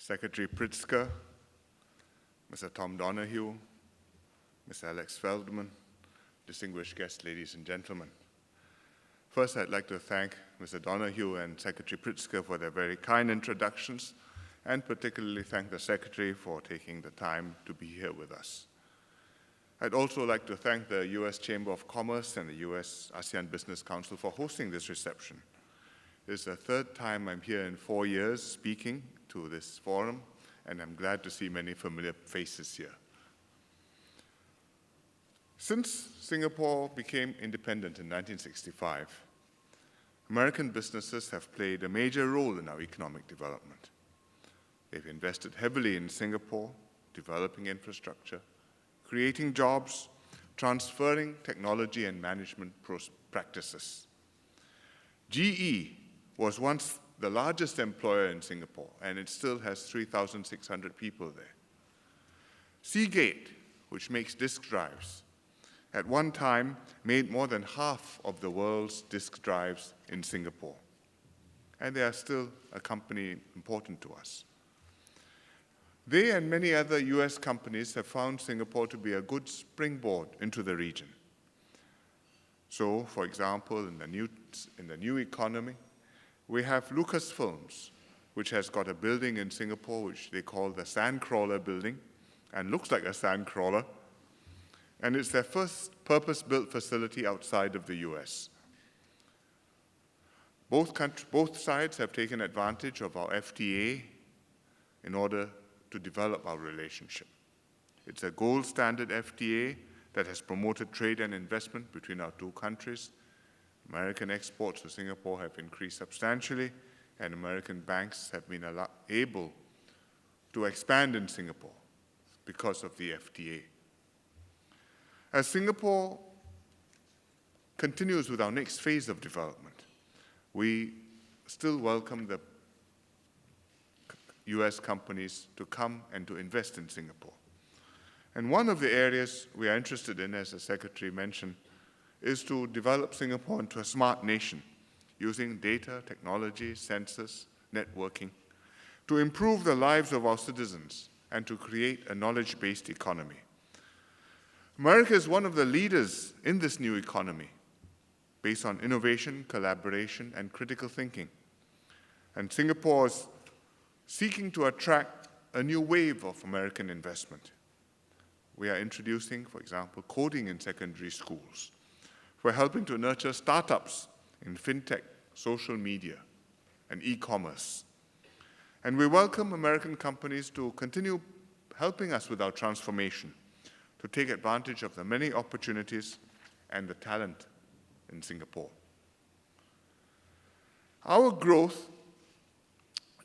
Secretary Pritzker, Mr. Tom Donoghue, Mr. Alex Feldman, distinguished guests, ladies and gentlemen. First, I'd like to thank Mr. Donoghue and Secretary Pritzker for their very kind introductions, and particularly thank the Secretary for taking the time to be here with us. I'd also like to thank the U.S. Chamber of Commerce and the US-ASEAN Business Council for hosting this reception. It's the third time I'm here in 4 years speaking to this forum, and I'm glad to see many familiar faces here. Since Singapore became independent in 1965, American businesses have played a major role in our economic development. They've invested heavily in Singapore, developing infrastructure, creating jobs, transferring technology and management practices. GE was once the largest employer in Singapore, and it still has 3,600 people there. Seagate, which makes disk drives, at one time made more than half of the world's disk drives in Singapore. And they are still a company important to us. They and many other US companies have found Singapore to be a good springboard into the region. So, for example, in the new economy, we have Lucasfilms, which has got a building in Singapore which they call the Sandcrawler Building, and looks like a sandcrawler, and it's their first purpose-built facility outside of the US. Both sides have taken advantage of our FTA in order to develop our relationship. It's a gold standard FTA that has promoted trade and investment between our two countries. American exports to Singapore have increased substantially, and American banks have been able to expand in Singapore because of the FTA. As Singapore continues with our next phase of development, we still welcome the US companies to come and to invest in Singapore. And one of the areas we are interested in, as the Secretary mentioned, is to develop Singapore into a smart nation using data, technology, sensors, networking, to improve the lives of our citizens and to create a knowledge-based economy. America is one of the leaders in this new economy based on innovation, collaboration, and critical thinking. And Singapore is seeking to attract a new wave of American investment. We are introducing, for example, coding in secondary schools. We're helping to nurture startups in fintech, social media, and e-commerce. And we welcome American companies to continue helping us with our transformation, to take advantage of the many opportunities and the talent in Singapore. Our growth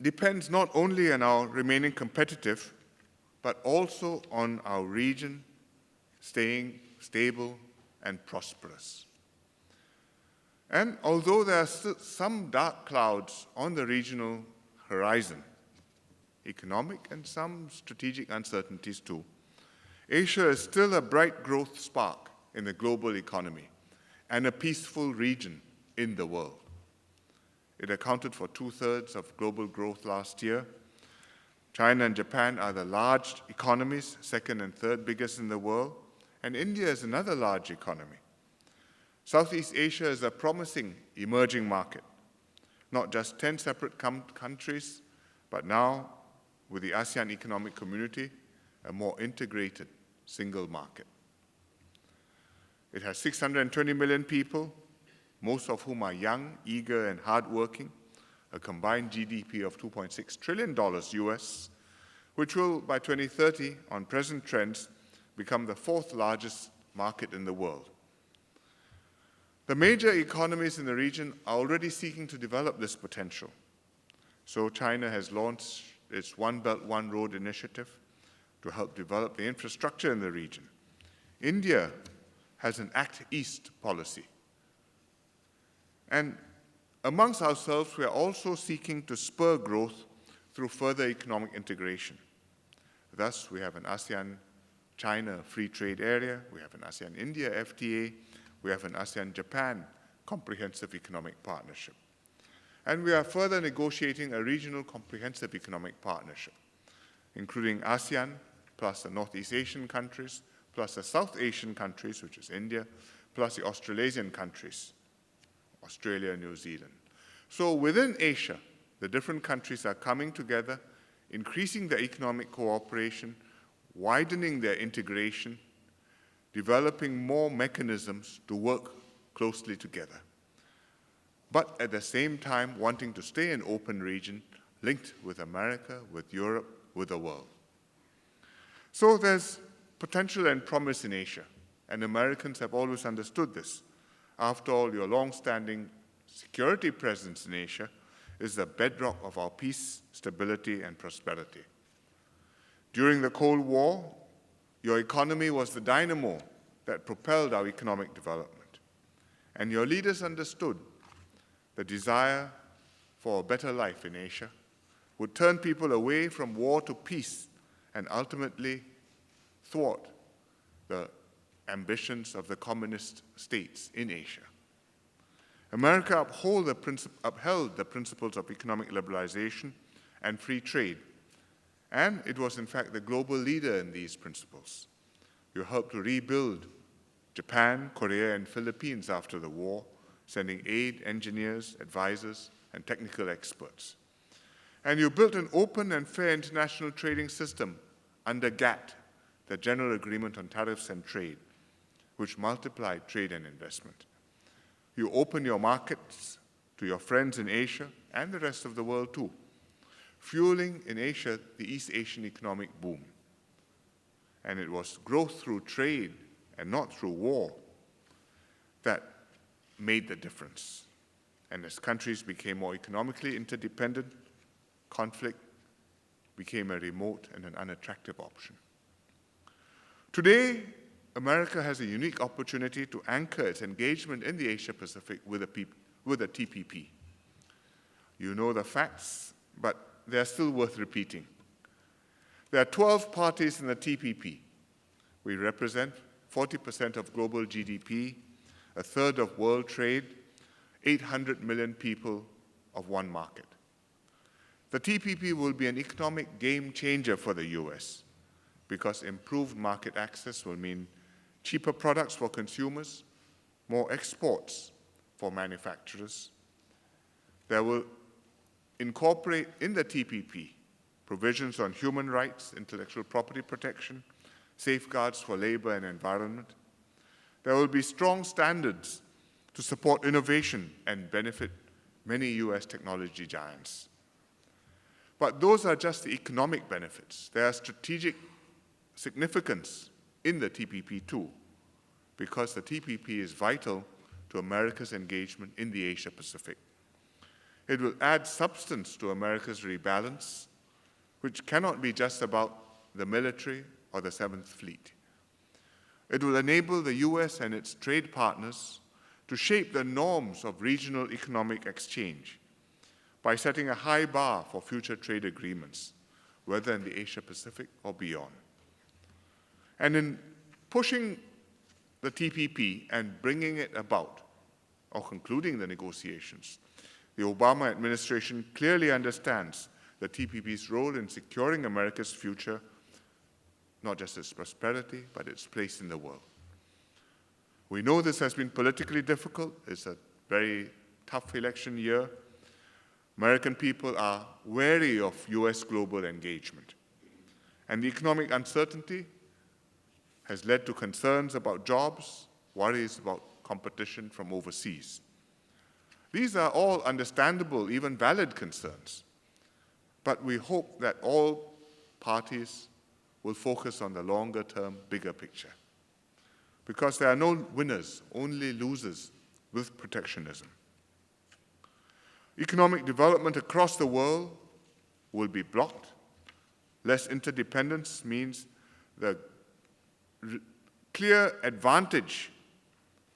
depends not only on our remaining competitive, but also on our region staying stable and prosperous. And although there are still some dark clouds on the regional horizon, economic and some strategic uncertainties too, Asia is still a bright growth spark in the global economy and a peaceful region in the world. It accounted for 2/3 of global growth last year. China and Japan are the large economies, second and third biggest in the world, and India is another large economy. Southeast Asia is a promising emerging market, not just 10 separate countries, but now, with the ASEAN Economic Community, a more integrated single market. It has 620 million people, most of whom are young, eager, and hardworking, a combined GDP of $2.6 trillion US, which will, by 2030, on present trends, become the fourth largest market in the world. The major economies in the region are already seeking to develop this potential. So China has launched its One Belt, One Road initiative to help develop the infrastructure in the region. India has an Act East policy. And amongst ourselves, we are also seeking to spur growth through further economic integration. Thus, we have an ASEAN-China free trade area, we have an ASEAN-India FTA, we have an ASEAN-Japan comprehensive economic partnership. And we are further negotiating a regional comprehensive economic partnership. including ASEAN, plus the Northeast Asian countries, plus the South Asian countries, which is India, plus the Australasian countries, Australia and New Zealand. So within Asia, the different countries are coming together, increasing their economic cooperation, widening their integration, developing more mechanisms to work closely together, but at the same time wanting to stay an open region linked with America, with Europe, with the world. So there's potential and promise in Asia, and Americans have always understood this. After all, your long-standing security presence in Asia is the bedrock of our peace, stability, and prosperity. During the Cold War, your economy was the dynamo that propelled our economic development. And your leaders understood the desire for a better life in Asia would turn people away from war to peace and ultimately thwart the ambitions of the communist states in Asia. America upheld the principles of economic liberalization and free trade, and it was in fact the global leader in these principles. You helped to rebuild Japan, Korea, and Philippines after the war, sending aid, engineers, advisors, and technical experts. And you built an open and fair international trading system under GATT, the General Agreement on Tariffs and Trade, which multiplied trade and investment. You opened your markets to your friends in Asia and the rest of the world too, fueling in Asia the East Asian economic boom. And it was growth through trade and not through war that made the difference. And as countries became more economically interdependent, conflict became a remote and an unattractive option. Today, America has a unique opportunity to anchor its engagement in the Asia-Pacific with a TPP. You know the facts, but they're still worth repeating. There are 12 parties in the TPP. We represent 40% of global GDP, a third of world trade, 800 million people of one market. The TPP will be an economic game changer for the US because improved market access will mean cheaper products for consumers, more exports for manufacturers. There will incorporate in the TPP provisions on human rights, intellectual property protection, safeguards for labor and environment. There will be strong standards to support innovation and benefit many US technology giants. But those are just the economic benefits. There are strategic significance in the TPP too, because the TPP is vital to America's engagement in the Asia-Pacific. It will add substance to America's rebalance, which cannot be just about the military or the Seventh Fleet. It will enable the US and its trade partners to shape the norms of regional economic exchange by setting a high bar for future trade agreements, whether in the Asia-Pacific or beyond. And in pushing the TPP and bringing it about, or concluding the negotiations, the Obama administration clearly understands the TPP's role in securing America's future, not just its prosperity, but its place in the world. We know this has been politically difficult. It's a very tough election year. American people are wary of US global engagement. And the economic uncertainty has led to concerns about jobs, worries about competition from overseas. These are all understandable, even valid concerns. But we hope that all parties will focus on the longer-term, bigger picture. Because there are no winners, only losers with protectionism. Economic development across the world will be blocked. Less interdependence means the clear advantage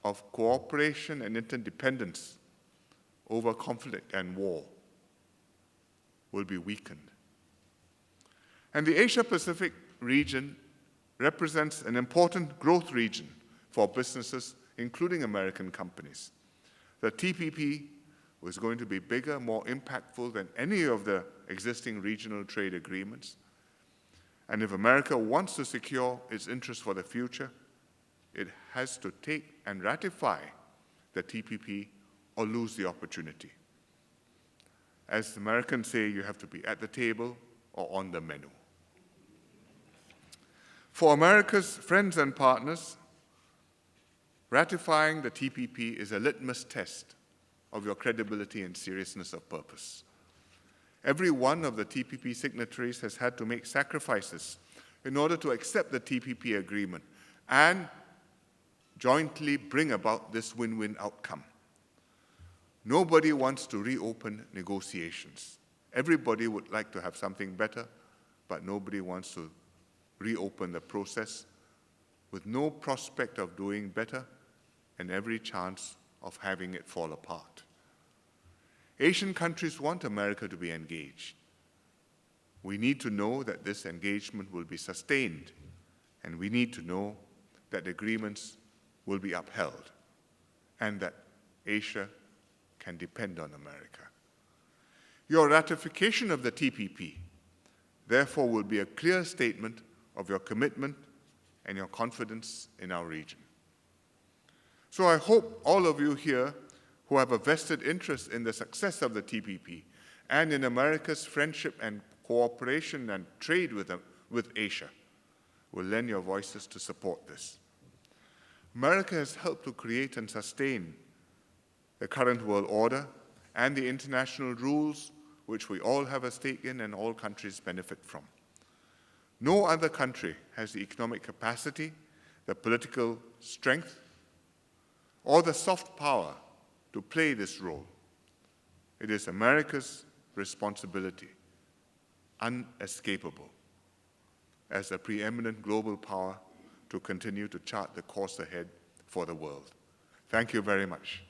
of cooperation and interdependence over conflict and war will be weakened. And the Asia-Pacific region represents an important growth region for businesses, including American companies. The TPP was going to be bigger, more impactful than any of the existing regional trade agreements. And if America wants to secure its interests for the future, it has to take and ratify the TPP or lose the opportunity. As the Americans say, you have to be at the table or on the menu. For America's friends and partners, ratifying the TPP is a litmus test of your credibility and seriousness of purpose. Every one of the TPP signatories has had to make sacrifices in order to accept the TPP agreement and jointly bring about this win-win outcome. Nobody wants to reopen negotiations. Everybody would like to have something better, but nobody wants to reopen the process with no prospect of doing better and every chance of having it fall apart. Asian countries want America to be engaged. We need to know that this engagement will be sustained, and we need to know that agreements will be upheld and that Asia can depend on America. Your ratification of the TPP, therefore, will be a clear statement of your commitment and your confidence in our region. So I hope all of you here who have a vested interest in the success of the TPP and in America's friendship and cooperation and trade with Asia will lend your voices to support this. America has helped to create and sustain the current world order and the international rules which we all have a stake in and all countries benefit from. No other country has the economic capacity, the political strength, or the soft power to play this role. It is America's responsibility, unescapable, as a preeminent global power to continue to chart the course ahead for the world. Thank you very much.